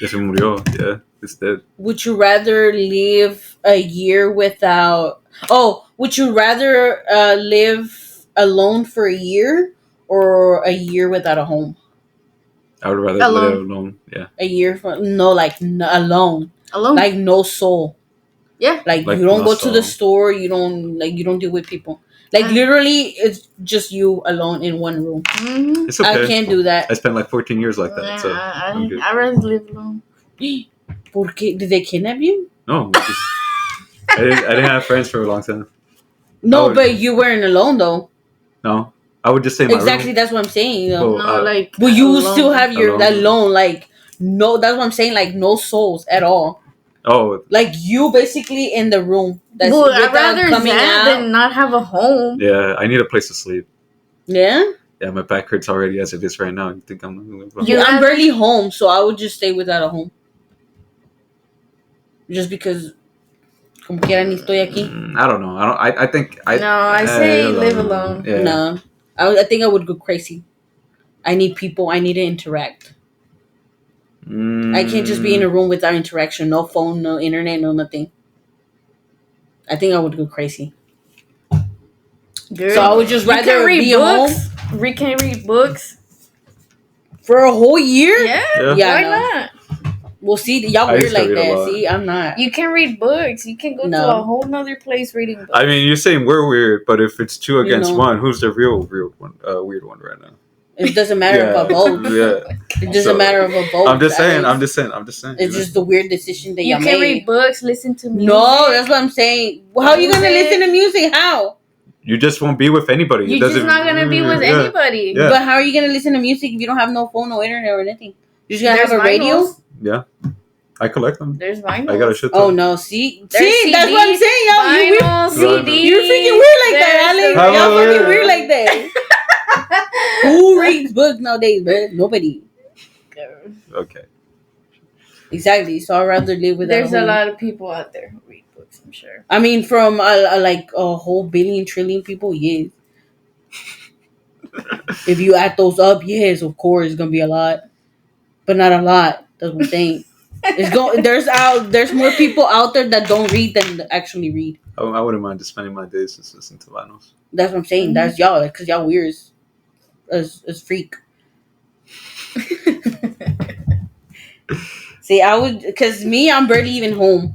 Ya se murió. Yeah, it's dead. Would you rather live a year without? Oh, would you rather live alone for a year or a year without a home? I would rather Alone. live alone. Yeah. A year for alone, Alone. like no soul. Yeah. Like Like you don't no go to the soul. store. You don't deal with people. Like literally, it's just you alone in one room. Mm-hmm. It's okay. I can't do that. I spent like 14 years like that, so I'm good. I rather live alone. Porque did they kidnap you? No, I didn't have friends for a long time. No, Oh. but you weren't alone though. No, I would just stay in my Exactly, room. that's what I'm saying. You know? Well, No, like. But you will alone. still have your Alone. alone, like no. That's what I'm saying. Like no souls at all. Oh, Like you basically in the room. That's Well, I'd without rather coming that out. than not have a home. yeah. I need a place to sleep. Yeah, Yeah, my back hurts already as it is right now. You think I'm not gonna live? You I'm rather- barely home, so I would just stay without a home. Just because, como quiera ni estoy aquí. I don't know. I think. No, I say don't live know. alone. Yeah. No, I think I would go crazy. I need people. I need to interact. I can't just be in a room without interaction. No phone, no internet, no nothing. I think I would go crazy. Girl, So I would just you rather can't read be books. We can't read books. for a whole year. Yeah, Yeah, why no. not? Well, see, y'all I weird used to like read a that. lot. See, I'm not. You can read books. You can go to No. a whole nother place reading books. I mean, you're saying we're weird, but if it's two against know. one, who's the real one? Weird one right now. It doesn't matter Yeah, about both. Yeah. It doesn't So, matter about both. I'm just saying. Alex. I'm just saying. It's just the weird decision that you y'all can made. read books, listen to music. No, that's what I'm saying. Well, how are you gonna Music. listen to music? How? You just won't be with anybody. You're It just doesn't- not gonna be with yeah. anybody. Yeah. But how are you gonna listen to music if you don't have no phone, no internet, or anything? You just gotta There's have a radio. vinyls. Yeah. I collect them. There's vinyls. I got a shit Oh ton. no, see, There's that's what I'm CDs, saying, y'all. You weird. Vinyls, Vinyls. CDs. You're freaking weird like that, There's Alex. How Y'all about fucking weird? weird like that. Who reads books nowadays, bro? Nobody. Okay. Exactly. So I'd rather live without. There's a a home. lot of people out there who read books, I'm sure. I mean, from like a whole billion trillion people, yes. If you add those up, yes, of course, it's gonna be a lot, but not a lot. That's what I'm saying. There's more people out there that don't read than that actually read. I wouldn't mind just spending my days just listening to vinyls. That's what I'm saying. Mhm. That's y'all, because y'all weird as freak. See, I would, because me, I'm barely even home,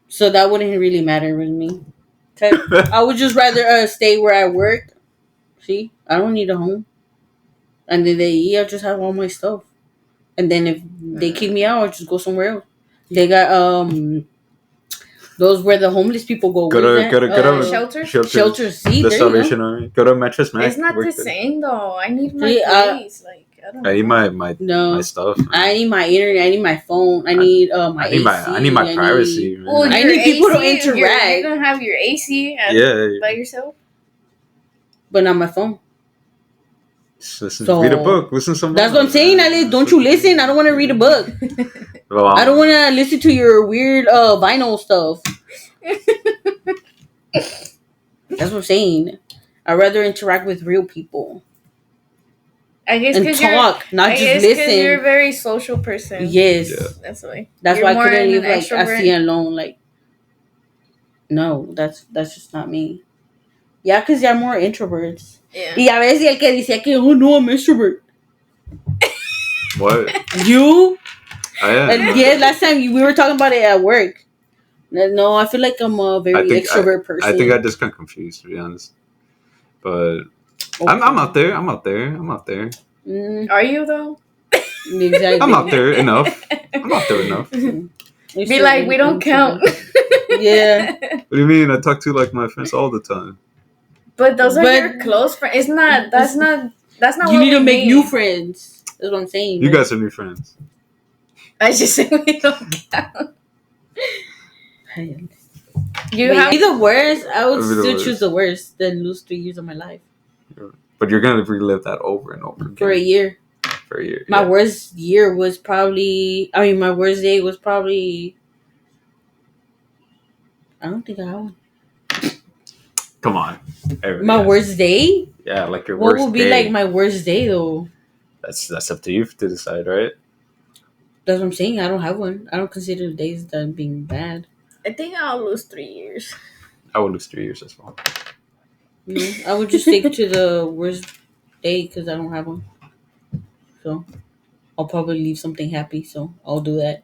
so that wouldn't really matter with me. I would just rather stay where I work. See, I don't need a home, and then I'll just have all my stuff. And then if they kick me out, I'll just go somewhere else. They got those where the homeless people go. Go Where's to that? Shelters? Shelters. See, The there you go. Salvation Army. Go to Mattress Mac. It's not work the there. same though. I need my See, place. Like I don't know. I need my No, stuff. I need my internet. I need my phone. I need my I need my AC, I need my privacy. man. Well, I your need people to AC, interact. You're gonna have your AC by yourself. but not my phone. Just listen, So, read a book. Listen to some. That's what I'm saying, Alex. Don't you listen? I don't want to read a book. Well, I don't want to listen to your weird vinyl stuff. That's what I'm saying. I'd rather interact with real people I guess and because talk, not just you're a listen. very social person. Yes, Yeah. That's why. that's You're why I more couldn't an live like extrovert. así alone. Like, no, that's just not me. Yeah, because they're more introverts. Yeah. Y a veces el que decía que, oh no, I'm extrovert. what? You? I am. And yes, last time we were talking about it at work. No, I feel like I'm a very extrovert person. I think I just got confused, to be honest. But I'm out there. I'm out there. Mm, Are you though? exactly. I'm out there enough. I'm out there enough. Be like, we don't count. Yeah. What do you mean? I talk to like my friends all the time. But those are But- your close friends. It's not. That's not. That's not. You what need to we make mean. new friends. That's what I'm saying. You guys are new friends. I just say we don't count. You Be have. the worst. I would Be the still worst. choose the worst than lose 3 years of my life But you're gonna relive that over and over again for a year. For a year. My yeah. worst year was probably. I mean, my worst day was probably. I don't think I have one. Come on. Everybody My has- worst day? Yeah, like your What worst would be day. like my worst day though? That's up to you to decide, right? That's what I'm saying. I don't have one. I don't consider the days that being bad. I think I'll lose 3 years. I would lose 3 years as well. No, I would just stick to the worst day because I don't have one. So I'll probably leave something happy. So I'll do that.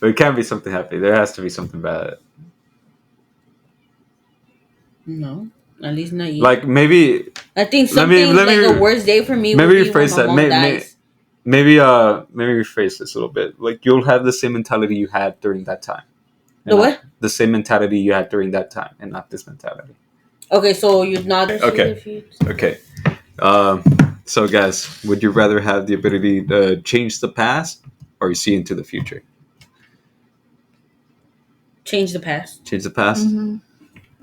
But it can't be something happy. There has to be something bad. No, at least not yet. Like maybe I think let me- something let me- like a worst day for me. maybe would be when rephrase my that. mom dies. Maybe rephrase this a little bit. Like you'll have the same mentality you had during that time. The what? The same mentality you had during that time, and not this mentality. Okay, so you're not. Okay. Okay. So, guys, would you rather have the ability to change the past or see into the future? Change the past. Change the past? Mm-hmm.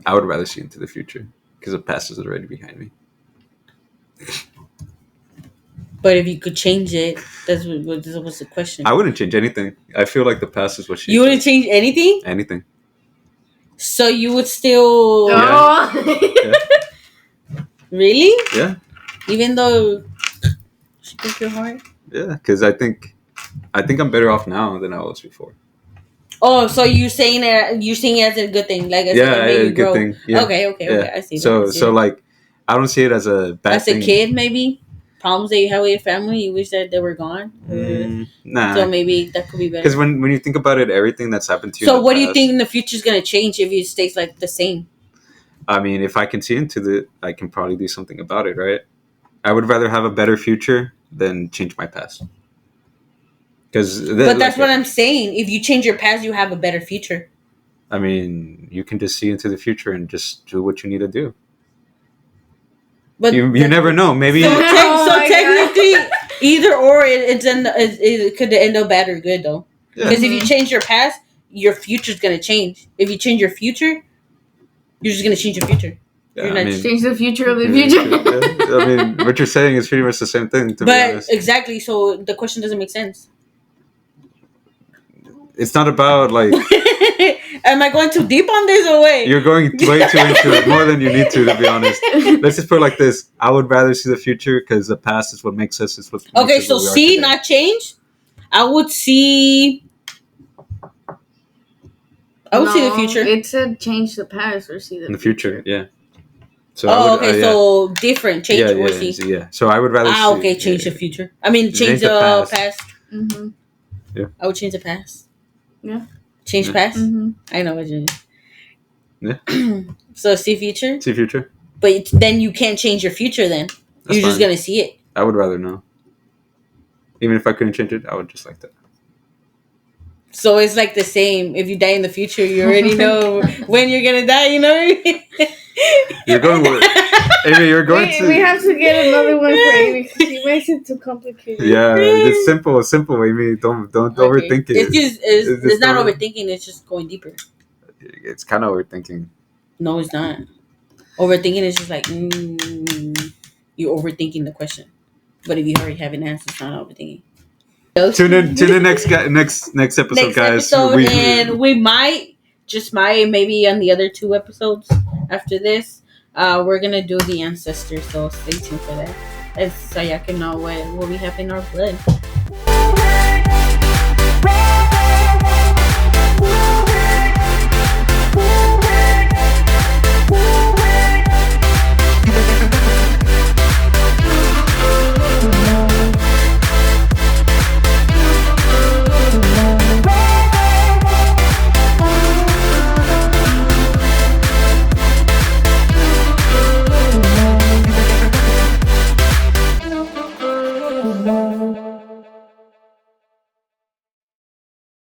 I would rather see into the future because the past is already behind me. But if you could change it, that's what was the question. I wouldn't change anything. I feel like the past is what shapes You wouldn't us. change anything? Anything. So you would still... Oh. Really? Yeah. Even though she broke your heart? Yeah, because I think I'm better off now than I was before. Oh, so you're saying it as a good thing, like I said, it made you good grow. thing. Yeah. Okay. I see that. So I see that. like, I don't see it as a bad As thing. a kid, maybe problems that you have with your family, you wish that they were gone. Nah. So maybe that could be better. Because when you think about it, everything that's happened to you. So what do you think in the future is gonna change if it stays like the same? I mean, if I can see into I can probably do something about it, right? I would rather have a better future than change my past. But that's what I'm saying. If you change your past, you have a better future. I mean, you can just see into the future and just do what you need to do. But you never know. Maybe. So technically, either or, it could end up bad or good though. Yeah. Because if you change your past, your future's gonna change. If you change your future, you're just gonna change your future. Yeah, change the future of the future. Yeah. I mean, what you're saying is pretty much the same thing. To be honest. Exactly. So the question doesn't make sense. It's not about like. Am I going too deep on this or what? You're going way too into it, more than you need to be honest. Let's just put it like this: I would rather see the future because the past is what makes us. It's what. Okay, so see, not change. I would see. I would see the future. It said change the past or see the future. Yeah. So so different change or see. Yeah. So I would rather. Change the future. I mean, change the past. Mm-hmm. Yeah. I would change the past. Yeah. Change past. Mm-hmm. I know what you mean. Yeah. So see future. See future. But then you can't change your future. Then you're just gonna see it. I would rather know. Even if I couldn't change it, I would just like that. So it's like the same. If you die in the future, you already know when you're gonna die. You know. You're going. Amy, you're going to. We have to get another one for Amy because she makes it too complicated. Yeah, it's simple. Simple, Amy. Don't overthink it. It's not overthinking. It's just going deeper. It's kind of overthinking. No, it's not. Overthinking is just like you're overthinking the question. But if you already have an answer, it's not overthinking. Tune in to the next episode, guys. And we might maybe on the other 2 episodes after this, we're gonna do the ancestors. So stay tuned for that, so y'all can know what we have in our blood.